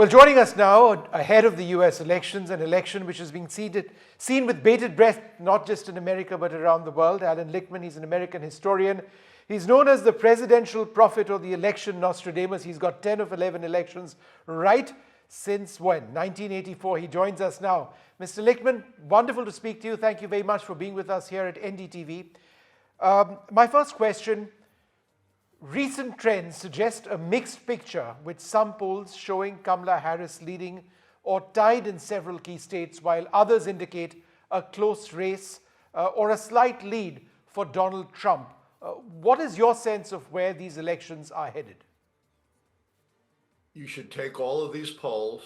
Well, joining us now ahead of the US elections, an election which is being seen with bated breath, not just in America but around the world. Allan Lichtman, he's an American historian. He's known as the presidential prophet or the election Nostradamus. He's got 10 of 11 elections right since when? 1984. He joins us now. Mr. Lichtman, wonderful to speak to you. Thank you very much for being with us here at NDTV. My first question. Recent trends suggest a mixed picture, with some polls showing Kamala Harris leading or tied in several key states, while others indicate a close race or a slight lead for Donald Trump. What is your sense of where these elections are headed? You should take all of these polls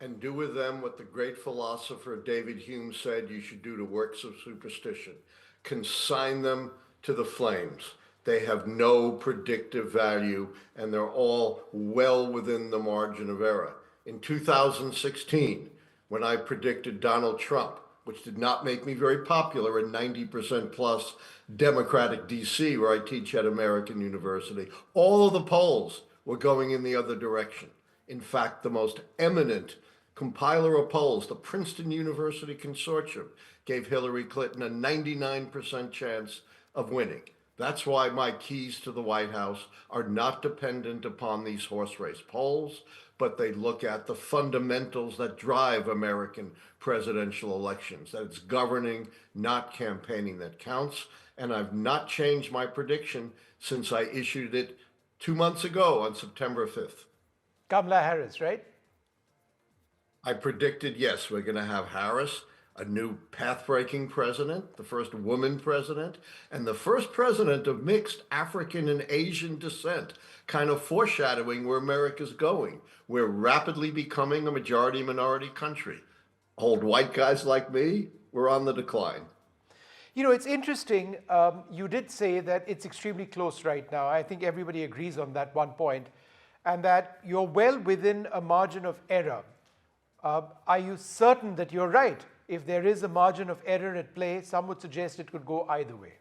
and do with them what the great philosopher David Hume said you should do to works of superstition. Consign them to the flames. They have no predictive value, and they're all well within the margin of error. In 2016, when I predicted Donald Trump, which did not make me very popular in 90% plus Democratic DC, where I teach at American University, all of the polls were going in the other direction. In fact, the most eminent compiler of polls, the Princeton University Consortium, gave Hillary Clinton a 99% chance of winning. That's why my keys to the White House are not dependent upon these horse race polls, but they look at the fundamentals that drive American presidential elections, that it's governing, not campaigning, that counts. And I've not changed my prediction since I issued it 2 months ago on September 5th. Kamala Harris, right? I predicted, yes, we're going to have Harris, a new path-breaking president, the first woman president, and the first president of mixed African and Asian descent, kind of foreshadowing where America's going. We're rapidly becoming a majority-minority country. Old white guys like me, we're on the decline. You know, it's interesting. You did say that it's extremely close right now. I think everybody agrees on that one point, and that you're well within a margin of error. Are you certain that you're right? If there is a margin of error at play, some would suggest it could go either way.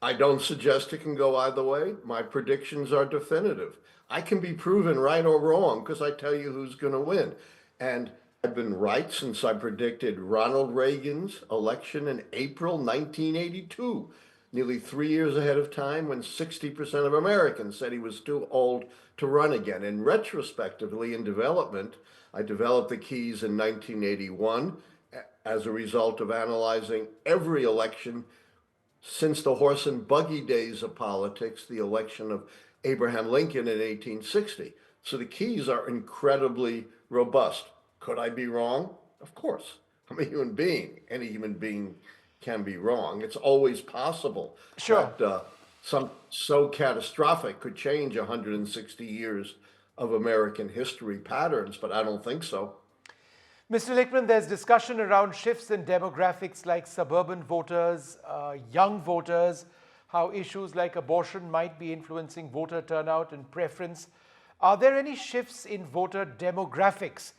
I don't suggest it can go either way. My predictions are definitive. I can be proven right or wrong because I tell you who's going to win. And I've been right since I predicted Ronald Reagan's election in April 1982, nearly 3 years ahead of time, when 60% of Americans said he was too old to run again. And retrospectively, in development, I developed the keys in 1981 as a result of analyzing every election since the horse and buggy days of politics, the election of Abraham Lincoln in 1860. So the keys are incredibly robust. Could I be wrong? Of course. I'm a human being. Any human being can be wrong. It's always possible. Sure. That something so catastrophic could change 160 years of American history patterns, but I don't think so. Mr. Lichtman, there's discussion around shifts in demographics like suburban voters, young voters, how issues like abortion might be influencing voter turnout and preference. Are there any shifts in voter demographics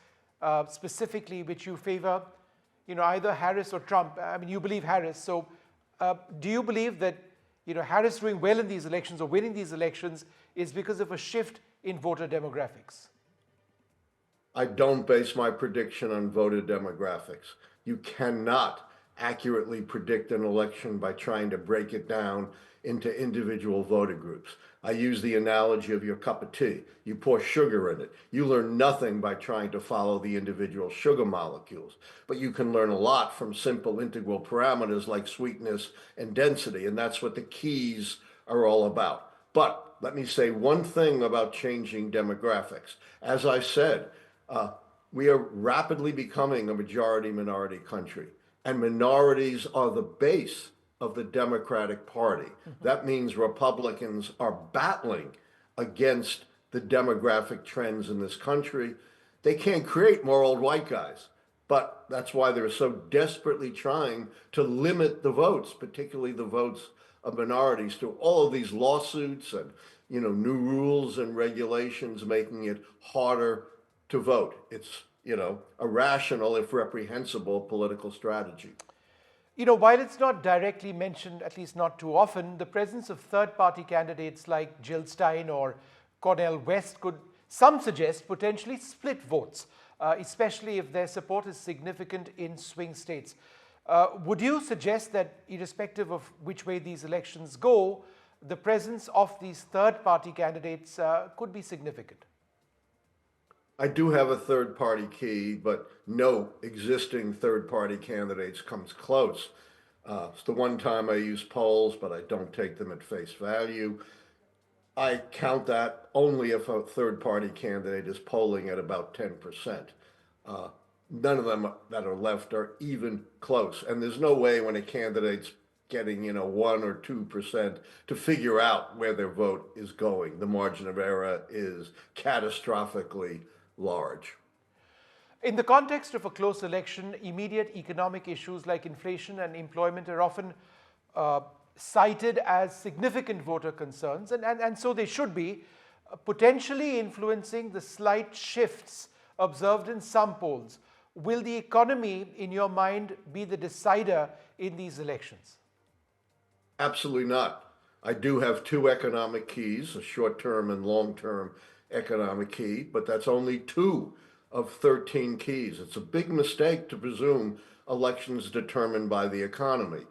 specifically which you favor, either Harris or Trump? I mean, you believe Harris, so do you believe that Harris doing well in these elections or winning these elections is because of a shift in voter demographics? I don't base my prediction on voter demographics. You cannot accurately predict an election by trying to break it down into individual voter groups. I use the analogy of your cup of tea. You pour sugar in it. You learn nothing by trying to follow the individual sugar molecules, but you can learn a lot from simple integral parameters like sweetness and density, and that's what the keys are all about. But let me say one thing about changing demographics. As I said, we are rapidly becoming a majority-minority country, and minorities are the base of the Democratic Party. That means Republicans are battling against the demographic trends in this country. They can't create more old white guys, but that's why they're so desperately trying to limit the votes, particularly the votes of minorities, through all of these lawsuits and new rules and regulations, making it harder to vote. It's a rational, if reprehensible, political strategy. While it's not directly mentioned, at least not too often, the presence of third-party candidates like Jill Stein or Cornel West could some suggest potentially split votes, especially if their support is significant in swing states. Would you suggest that, irrespective of which way these elections go, the presence of these third-party candidates could be significant? I do have a third party key, but no existing third party candidates comes close. It's the one time I use polls, but I don't take them at face value. I count that only if a third party candidate is polling at about 10%. Uh, None of them that are left are even close. And there's no way when a candidate's getting, 1 or 2% to figure out where their vote is going. The margin of error is catastrophically large. In the context of a close election, immediate economic issues like inflation and employment are often cited as significant voter concerns, and so they should be, potentially influencing the slight shifts observed in some polls. Will the economy, in your mind, be the decider in these elections? Absolutely not. I do have two economic keys, a short term and long term economic key, but that's only two of 13 keys. It's a big mistake to presume elections determined by the economy.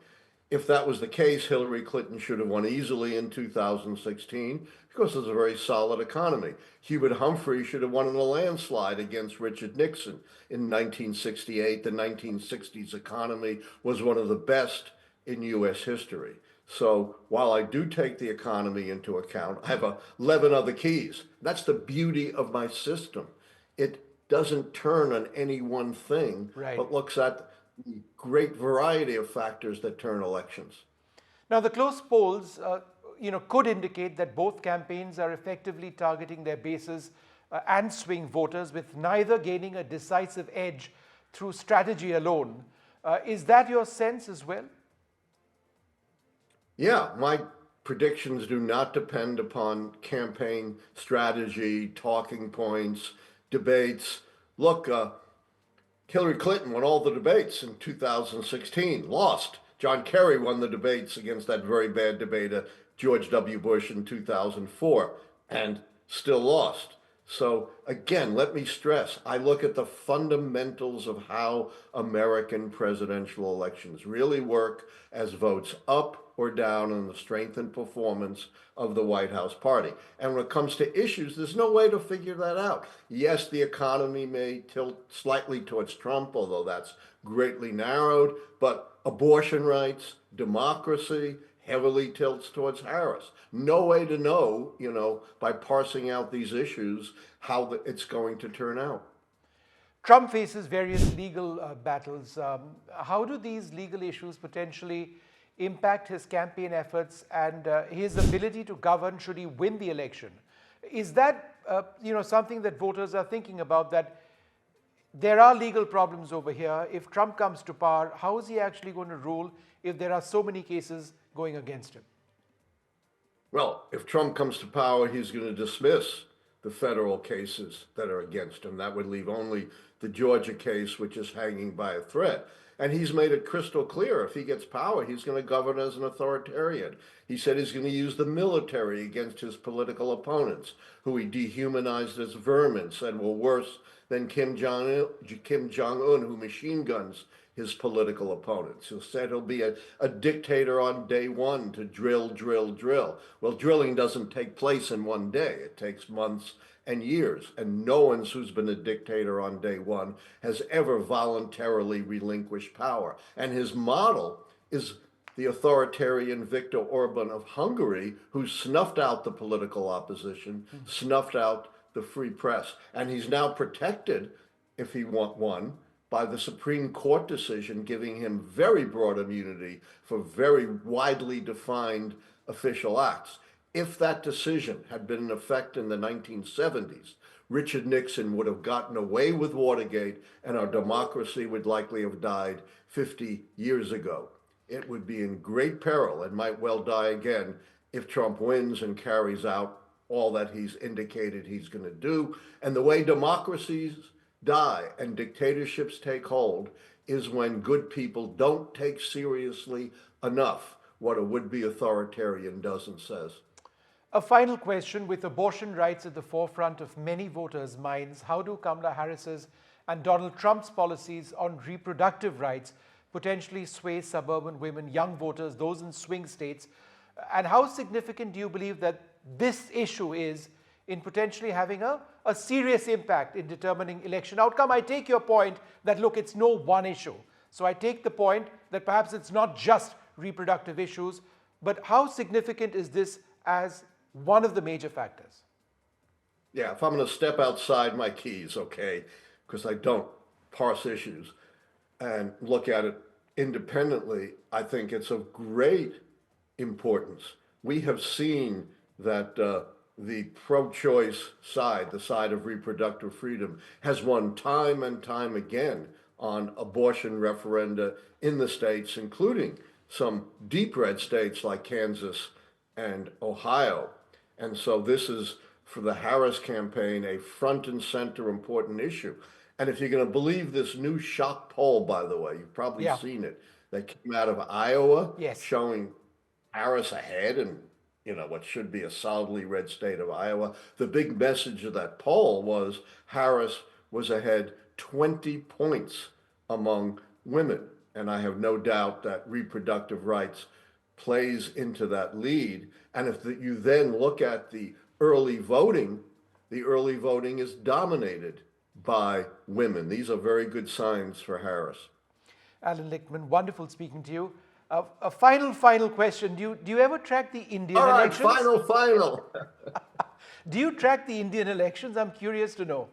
If that was the case, Hillary Clinton should have won easily in 2016 because it's a very solid economy. Hubert Humphrey should have won in a landslide against Richard Nixon in 1968. The 1960s economy was one of the best in U.S. history. So while I do take the economy into account, I have 11 other keys. That's the beauty of my system. It doesn't turn on any one thing, Right. but looks at the great variety of factors that turn elections. Now, the close polls, could indicate that both campaigns are effectively targeting their bases and swing voters, with neither gaining a decisive edge through strategy alone. Is that your sense as well? Yeah, my predictions do not depend upon campaign strategy, talking points, debates. Look, Hillary Clinton won all the debates in 2016, lost. John Kerry won the debates against that very bad debater, George W. Bush, in 2004, and still lost. So again, let me stress, I look at the fundamentals of how American presidential elections really work as votes up or down on the strength and performance of the White House party. And when it comes to issues, there's no way to figure that out. Yes, the economy may tilt slightly towards Trump, although that's greatly narrowed, but abortion rights, democracy, heavily tilts towards Harris. No way to know, by parsing out these issues, how it's going to turn out. Trump faces various legal battles. How do these legal issues potentially impact his campaign efforts and his ability to govern should he win the election? Is that something that voters are thinking about, that there are legal problems over here? If Trump comes to power, how is he actually going to rule if there are so many cases going against him? Well, if Trump comes to power, he's going to dismiss the federal cases that are against him. That would leave only the Georgia case, which is hanging by a thread. And he's made it crystal clear, if he gets power, he's going to govern as an authoritarian. He said he's going to use the military against his political opponents, who he dehumanized as vermin, said were worse than Kim Jong-un, who machine guns his political opponents, who said he'll be a dictator on day one to drill, drill, drill. Well, drilling doesn't take place in one day. It takes months and years. And no one who's been a dictator on day one has ever voluntarily relinquished power. And his model is the authoritarian Viktor Orban of Hungary, who snuffed out the political opposition, snuffed out the free press. And he's now protected, if he won, by the Supreme Court decision giving him very broad immunity for very widely defined official acts. If that decision had been in effect in the 1970s, Richard Nixon would have gotten away with Watergate and our democracy would likely have died 50 years ago. It would be in great peril and might well die again if Trump wins and carries out all that he's indicated he's going to do. And the way democracies die and dictatorships take hold is when good people don't take seriously enough what a would-be authoritarian does and says. A final question: with abortion rights at the forefront of many voters' minds, how do Kamala Harris's and Donald Trump's policies on reproductive rights potentially sway suburban women, young voters, those in swing states? And how significant do you believe that this issue is in potentially having a serious impact in determining election outcome? I take your point that, look, it's no one issue. So I take the point that perhaps it's not just reproductive issues, but how significant is this as one of the major factors? Yeah, if I'm going to step outside my keys, okay, because I don't parse issues and look at it independently, I think it's of great importance. We have seen that the pro-choice side, the side of reproductive freedom, has won time and time again on abortion referenda in the states, including some deep red states like Kansas and Ohio. And so this is, for the Harris campaign, a front and center important issue. And if you're going to believe this new shock poll, by the way, you've probably seen it, that came out of Iowa, showing Harris ahead in, what should be a solidly red state of Iowa. The big message of that poll was Harris was ahead 20 points among women. And I have no doubt that reproductive rights plays into that lead. And if you then look at the early voting is dominated by women. These are very good signs for Harris. Allan Lichtman, wonderful speaking to you. A final question. Do you ever track the Indian elections? All right, final. Do you track the Indian elections? I'm curious to know.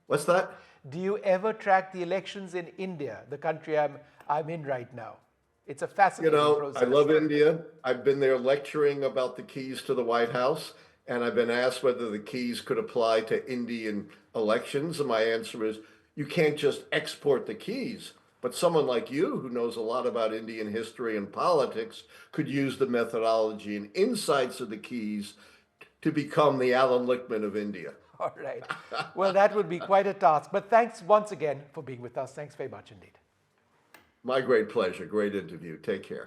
What's that? Do you ever track the elections in India, the country I'm in right now? It's a fascinating process. I love India. I've been there lecturing about the keys to the White House, and I've been asked whether the keys could apply to Indian elections. And my answer is, you can't just export the keys, but someone like you who knows a lot about Indian history and politics could use the methodology and insights of the keys to become the Allan Lichtman of India. All right. Well, that would be quite a task. But thanks once again for being with us. Thanks very much indeed. My great pleasure. Great interview. Take care.